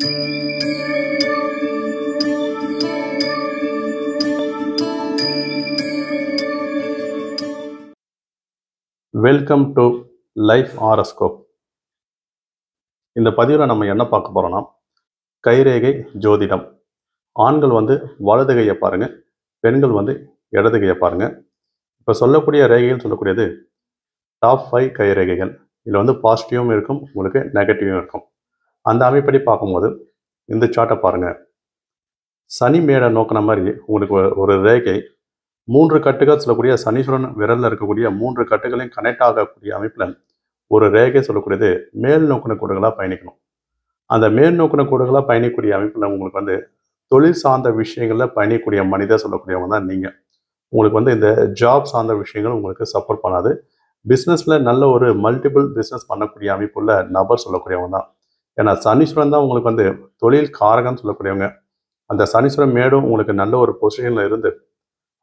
Welcome to life horoscope. இந்த பதிவில் நம்ம என்ன பார்க்க போகிறோம்னா, கைரேகை ஜோதிடம். ஆண்கள் வலது கையை பாருங்கள், பெண்கள் இடது கையை பாருங்கள். இப்போ சொல்லக்கூடிய ரேகைகள் சொல்லக்கூடியது டாப் 5 கைரேகைகள். இதில் பாசிட்டிவும் இருக்கும், உங்களுக்கு நெகட்டிவும் இருக்கும். அந்த அமைப்படி பார்க்கும்போது இந்த சார்ட்டை பாருங்கள். சனி மேடை நோக்கின மாதிரி உங்களுக்கு ஒரு ரேகை 3 கட்டுகள் சொல்லக்கூடிய சனீஸ்வரன் விரலில் இருக்கக்கூடிய 3 கட்டுகளையும் கனெக்ட் ஆகக்கூடிய அமைப்பில் ஒரு ரேகை சொல்லக்கூடியது மேல் நோக்கின கோடுகளாக பயணிக்கணும். அந்த மேல் நோக்கின கோடுகளாக பயணிக்கக்கூடிய அமைப்பில் உங்களுக்கு தொழில் சார்ந்த விஷயங்களில் பயணிக்கக்கூடிய மனிதர் சொல்லக்கூடியவங்க தான் நீங்கள். உங்களுக்கு இந்த ஜாப் சார்ந்த விஷயங்கள் உங்களுக்கு சப்போர்ட் பண்ணாது. பிஸ்னஸில் நல்ல ஒரு மல்டிபிள் பிஸ்னஸ் பண்ணக்கூடிய அமைப்புள்ள நபர் சொல்லக்கூடியவங்க தான். ஏன்னா சனீஸ்வரன் தான் உங்களுக்கு தொழில் காரகம்னு சொல்லக்கூடியவங்க. அந்த சனீஸ்வரன் மேடும் உங்களுக்கு நல்ல ஒரு பொசிஷனில் இருந்து,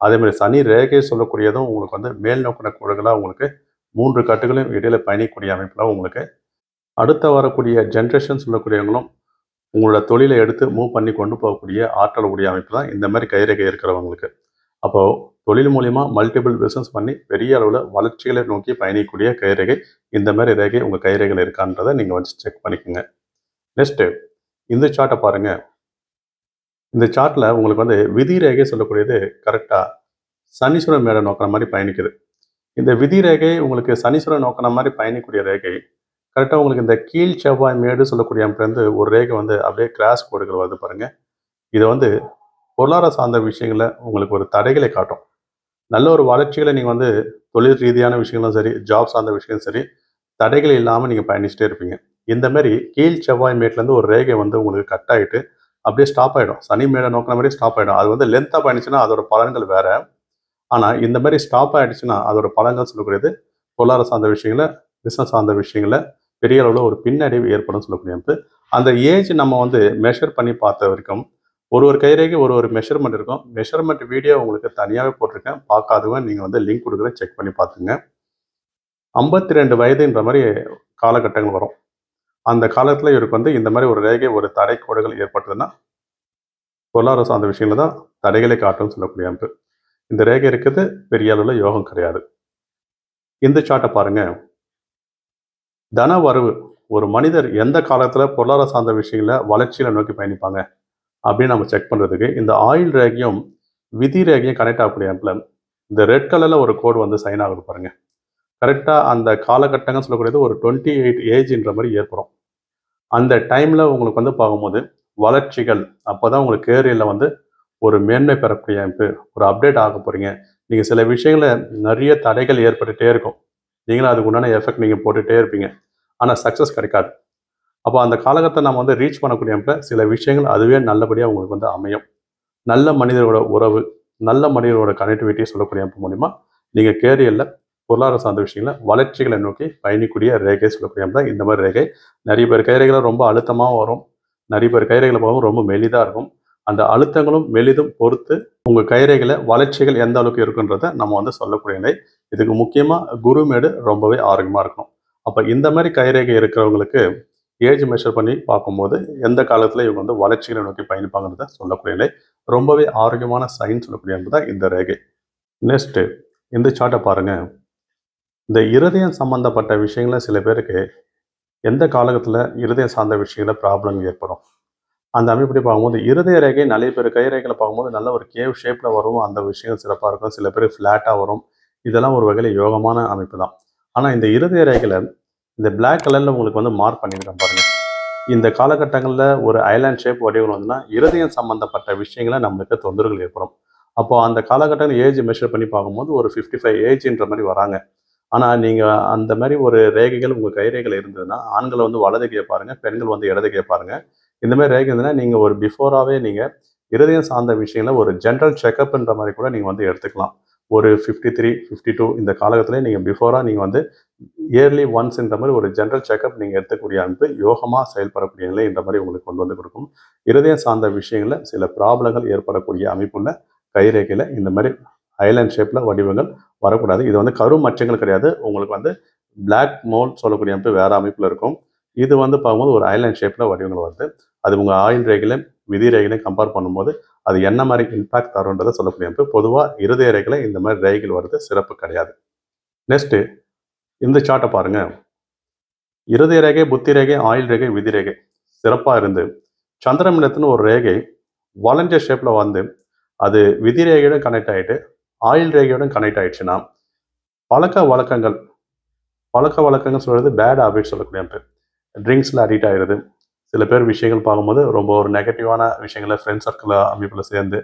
அதே மாதிரி சனி ரேகை சொல்லக்கூடியதும் உங்களுக்கு மேல் நோக்கின கோடுகளாக உங்களுக்கு 3 கட்டுகளையும் இடையில பயணிக்கக்கூடிய அமைப்பில் உங்களுக்கு அடுத்த வரக்கூடிய ஜென்ரேஷன் சொல்லக்கூடியவங்களும் உங்களோட தொழிலை எடுத்து மூவ் பண்ணி கொண்டு போகக்கூடிய ஆற்றல் கூடிய அமைப்பு தான் இந்த மாதிரி கைரேகை இருக்கிறவங்களுக்கு. அப்போது தொழில் மூலிமா மல்டிபிள் பிஸ்னஸ் பண்ணி பெரிய அளவில் வளர்ச்சிகளை நோக்கி பயணிக்கக்கூடிய கைரேகை இந்த மாதிரி ரேகை உங்கள் கைரேகையில் இருக்கான்றதை நீங்கள் செக் பண்ணிக்கோங்க. நெக்ஸ்ட்டு இந்த சார்ட்டை பாருங்கள். இந்த சார்ட்டில் உங்களுக்கு விதி ரேகை சொல்லக்கூடியது கரெக்டாக சனீஸ்வரன் மேடை நோக்கின மாதிரி பயணிக்குது. இந்த விதி ரேகை உங்களுக்கு சனீஸ்வரன் நோக்கின மாதிரி பயணிக்கூடிய ரேகை கரெக்டாக உங்களுக்கு இந்த கீழ் செவ்வாய் மேடு சொல்லக்கூடிய அமைப்புலேருந்து ஒரு ரேகை அப்படியே கிராஸ் கோடுகள் வருது பாருங்கள். இது பொருளாதார சார்ந்த விஷயங்களில் உங்களுக்கு ஒரு தடைகளை காட்டும். நல்ல ஒரு வளர்ச்சிகளை நீங்கள் தொழில் ரீதியான விஷயங்களும் சரி, ஜாப் சார்ந்த விஷயம் சரி, தடைகள் இல்லாமல் நீங்கள் பயணிச்சுட்டே இருப்பீங்க. இந்த மாதிரி கீழ் செவ்வாய் மேட்லேருந்து ஒரு ரேகை உங்களுக்கு கட் ஆகிட்டு அப்படியே ஸ்டாப் ஆகிடும். சனி மேடை நோக்கின மாதிரி ஸ்டாப் ஆகிடும். அது லென்த்தாக பயணிச்சுன்னா அதோட பலன்கள் வேறு. ஆனால் இந்த மாதிரி ஸ்டாப் ஆகிடுச்சுன்னா அதோட பலன்கள் சொல்லக்கூடியது பொருளாதார சார்ந்த விஷயங்களை, பிஸ்னஸ் சார்ந்த விஷயங்களை பெரிய அளவில் ஒரு பின்னடைவு ஏற்படும் சொல்லக்கூடிய அந்த ஏஜ் நம்ம மெஷர் பண்ணி பார்த்த வரைக்கும் ஒரு கைரேகை ஒரு மெஷர்மெண்ட் இருக்கும். மெஷர்மெண்ட் வீடியோ உங்களுக்கு தனியாகவே போட்டிருக்கேன். பார்க்காதவங்க நீங்கள் லிங்க் கொடுக்குறேன், செக் பண்ணி பார்த்துங்க. 52 வயதுன்ற மாதிரி காலகட்டங்கள் வரும். அந்த காலத்தில் இவருக்கு இந்த மாதிரி ஒரு ரேகை ஒரு தடை கோடுகள் ஏற்பட்டதுன்னா பொருளாதார சார்ந்த விஷயங்கள் தான் தடைகளை காட்டும்னு சொல்லக்கூடிய அமைப்பு. இந்த ரேகை இருக்கிறது பெரிய அளவில் யோகம் கிடையாது. இந்த சார்ட்டை பாருங்க. தன வரவு ஒரு மனிதர் எந்த காலத்தில் பொருளாதார சார்ந்த விஷயங்களை வளர்ச்சியில் நோக்கி பயணிப்பாங்க அப்படின்னு நம்ம செக் பண்ணுறதுக்கு இந்த ஆயில் ரேகையும் விதி ரேகையும் கனெக்ட் ஆகக்கூடிய அமைப்பில் இந்த ரெட் கலரில் ஒரு கோடு சைன் ஆகுது பாருங்க. கரெக்டாக அந்த காலகட்டங்கள் சொல்லக்கூடியது ஒரு 28 ஏஜ்ன்ற மாதிரி ஏற்படும். அந்த டைமில் உங்களுக்கு பார்க்கும்போது வளர்ச்சிகள் அப்போ தான் உங்களுக்கு கேரியரில் ஒரு மேன்மை பெறக்கூடிய அமைப்பு, ஒரு அப்டேட் ஆக போகிறீங்க. நீங்கள் சில விஷயங்களை நிறைய தடைகள் ஏற்பட்டுகிட்டே இருக்கும். நீங்களும் அதுக்கு உண்டான எஃபெக்ட் நீங்கள் போட்டுகிட்டே இருப்பீங்க. ஆனால் சக்ஸஸ் கிடைக்காது. அப்போ அந்த காலகட்டத்தை நம்ம ரீச் பண்ணக்கூடிய அமைப்பில் சில விஷயங்கள் அதுவே நல்லபடியாக உங்களுக்கு அமையும். நல்ல மனிதரோட உறவு, நல்ல மனிதரோட கனெக்டிவிட்டி சொல்லக்கூடிய அமைப்பு மூலிமா நீங்கள் கேரியரில் பொருளாதார சார்ந்த விஷயங்களை வளர்ச்சிகளை நோக்கி பயணிக்கூடிய ரேகை சொல்லக்கூடிய தான் இந்த மாதிரி ரேகை. நிறைய பேர் கைரேகைகளை ரொம்ப அழுத்தமாக வரும், நிறைய பேர் கைரேகைகளை போகும் ரொம்ப மெலிதாக இருக்கும். அந்த அழுத்தங்களும் மெலிதும் பொறுத்து உங்கள் கைரேகையில் வளர்ச்சிகள் எந்த அளவுக்கு இருக்குன்றதை நம்ம சொல்லக்கூடிய நிலை. இதுக்கு முக்கியமாக குருமேடு ரொம்பவே ஆரோக்கியமாக இருக்கணும். அப்போ இந்த மாதிரி கைரேகை இருக்கிறவங்களுக்கு ஏஜ் மெஷர் பண்ணி பார்க்கும்போது எந்த காலத்தில் இவங்க வளர்ச்சிகளை நோக்கி பயணிப்பாங்கிறத சொல்லக்கூடிய நிலை. ரொம்பவே ஆரோக்கியமான சைன் சொல்லக்கூடிய தான் இந்த ரேகை. நெக்ஸ்ட்டு இந்த சார்ட்டை பாருங்கள். இந்த இருதயம் சம்மந்தப்பட்ட விஷயங்களை சில பேருக்கு எந்த காலகட்டத்தில் இருதயம் சார்ந்த விஷயங்களில் ப்ராப்ளம் ஏற்படும். அந்த அமைப்படி பார்க்கும்போது இருதய ரேகை நிறைய பேர் கைரேகைகளை பார்க்கும்போது நல்ல ஒரு கேவ் ஷேப்பில் வரும். அந்த விஷயங்கள் சிறப்பாக இருக்கும். சில பேர் ஃப்ளாட்டாக வரும். இதெல்லாம் ஒரு வகையில் யோகமான அமைப்பு தான். ஆனால் இந்த இருதய ரேகையில் இந்த பிளாக் கலரில் உங்களுக்கு மார்க் பண்ணியிருக்கேன் பாருங்கள். இந்த காலகட்டங்களில் ஒரு ஐலாண்ட் ஷேப் வடிவம் இருதயம் சம்மந்தப்பட்ட விஷயங்களை நம்மளுக்கு தொந்தரவுகள் ஏற்படும். அப்போது அந்த காலகட்டங்கள் ஏஜ் மெஷர் பண்ணி பார்க்கும்போது ஒரு 55 ஏஜ்ன்ற மாதிரி வராங்க. ஆனால் நீங்கள் அந்த மாதிரி ஒரு ரேகைகள் உங்கள் கைரேகைகள் இருந்ததுன்னா ஆண்கள் வலது கையை பாருங்கள், பெண்கள் இடது கையை பாருங்கள். இந்த மாதிரி ரேகை இருந்ததுன்னா நீங்கள் ஒரு பிஃபோராகவே நீங்கள் இருதயம் சார்ந்த விஷயங்களை ஒரு ஜென்ரல் செக்கப்ன்ற மாதிரி கூட நீங்கள் எடுத்துக்கலாம். ஒரு 53, 52 இந்த காலகட்டத்தில் நீங்கள் பிஃபோராக நீங்கள் இயர்லி ஒன்ஸ்ன்ற மாதிரி ஒரு ஜென்ரல் செக்கப் நீங்கள் எடுத்துக்கூடிய அமைப்பு யோகமாக செயல்படக்கூடிய நிலை என்ற மாதிரி உங்களுக்கு கொண்டு கொடுக்கும். இருதயம் சார்ந்த விஷயங்களில் சில ப்ராப்ளங்கள் ஏற்படக்கூடிய அமைப்புள்ள கைரேகையில் இந்த மாதிரி ஐலாண்ட் ஷேப்பில் வடிவங்கள் வரக்கூடாது. இது கரு மச்சங்கள் கிடையாது. உங்களுக்கு பிளாக் மோல் சொல்லக்கூடிய அமைப்பு வேறு அமைப்பில் இருக்கும். இது பார்க்கும்போது ஒரு ஐலாண்ட் ஷேப்பில் வடிவங்கள் வருது. அது உங்கள் ஆயுள் ரேகையிலையும் விதி ரேகையிலையும் கம்பேர் பண்ணும்போது அது என்ன மாதிரி இம்பாக்ட் தரும்ன்றதை சொல்லக்கூடிய அமைப்பு. பொதுவாக இருதய ரேகையில் இந்த மாதிரி ரேகைகள் வருது சிறப்பு கிடையாது. நெக்ஸ்ட்டு இந்த சார்ட்டை பாருங்கள். இருதய ரேகை, புத்தி ரேகை, ஆயுள் ரேகை, விதி ரேகை சிறப்பாக இருந்து சந்திரமினத்துன்னு ஒரு ரேகை வளைஞ்ச ஷேப்பில் வந்து அது விதி ரேகையோட கனெக்ட் ஆகிட்டு ஆயுள் ரேகையோட கனெக்ட் ஆகிடுச்சுன்னா பழக்க வழக்கங்கள் சொல்கிறது பேட் ஹாபிட் சொல்லக்கூடிய அமைப்பு. ட்ரிங்க்ஸில் அடிக்ட் ஆகிடுது. சில பேர் விஷயங்கள் பார்க்கும்போது ரொம்ப ஒரு நெகட்டிவான விஷயங்களை ஃப்ரெண்ட் சர்க்கிள் அமைப்பில் சேர்ந்து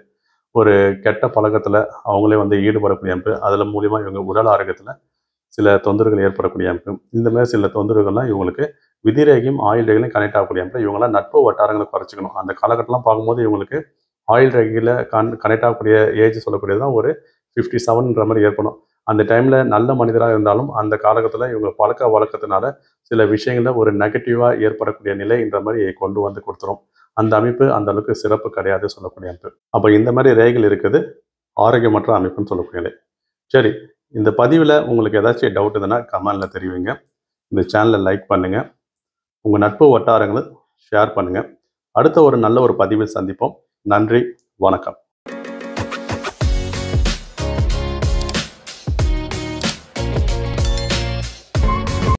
ஒரு கெட்ட பழக்கத்தில் அவங்களே வந்து ஈடுபடக்கூடிய அமைப்பு. அதில் மூலிமா இவங்க உடல் ஆரோக்கியத்தில் சில தொந்தரவுகள் ஏற்படக்கூடிய அமைப்பு. இந்த மாதிரி சில தொந்தரவுகள்லாம் இவங்களுக்கு விதிரேகையும் ஆயுள் ரேகையிலையும் கனெக்ட் ஆகக்கூடிய அமைப்பு. இவங்களாம் நட்பு வட்டாரங்களை குறைச்சிக்கணும். அந்த காலகட்டம்லாம் பார்க்கும்போது இவங்களுக்கு ஆயுள் ரேகையில் கனெக்ட் ஆகக்கூடிய ஏஜ் சொல்லக்கூடியது தான் ஒரு 57ன்ற மாதிரி ஏற்படும். அந்த டைமில் நல்ல மனிதராக இருந்தாலும் அந்த காலகட்டத்தில் இவங்க பழக்க வழக்கத்தினால சில விஷயங்களில் ஒரு நெகட்டிவாக ஏற்படக்கூடிய நிலைன்ற மாதிரி கொண்டு வந்து கொடுத்துரும். அந்த அமைப்பு அந்த அளவுக்கு சிறப்பு கிடையாது சொல்லக்கூடிய அமைப்பு. அப்போ இந்த மாதிரி ரேகைகள் இருக்குது ஆரோக்கியமற்ற அமைப்புன்னு சொல்லக்கூடிய நிலை. சரி, இந்த பதிவில் உங்களுக்கு ஏதாச்சும் டவுட் இருந்ததுன்னா கமெண்டில் தெரிவிங்க. இந்த சேனலை லைக் பண்ணுங்கள். உங்கள் நட்பு வட்டாரங்களை ஷேர் பண்ணுங்கள். அடுத்த ஒரு நல்ல ஒரு பதிவில் சந்திப்போம். நன்றி, வணக்கம்.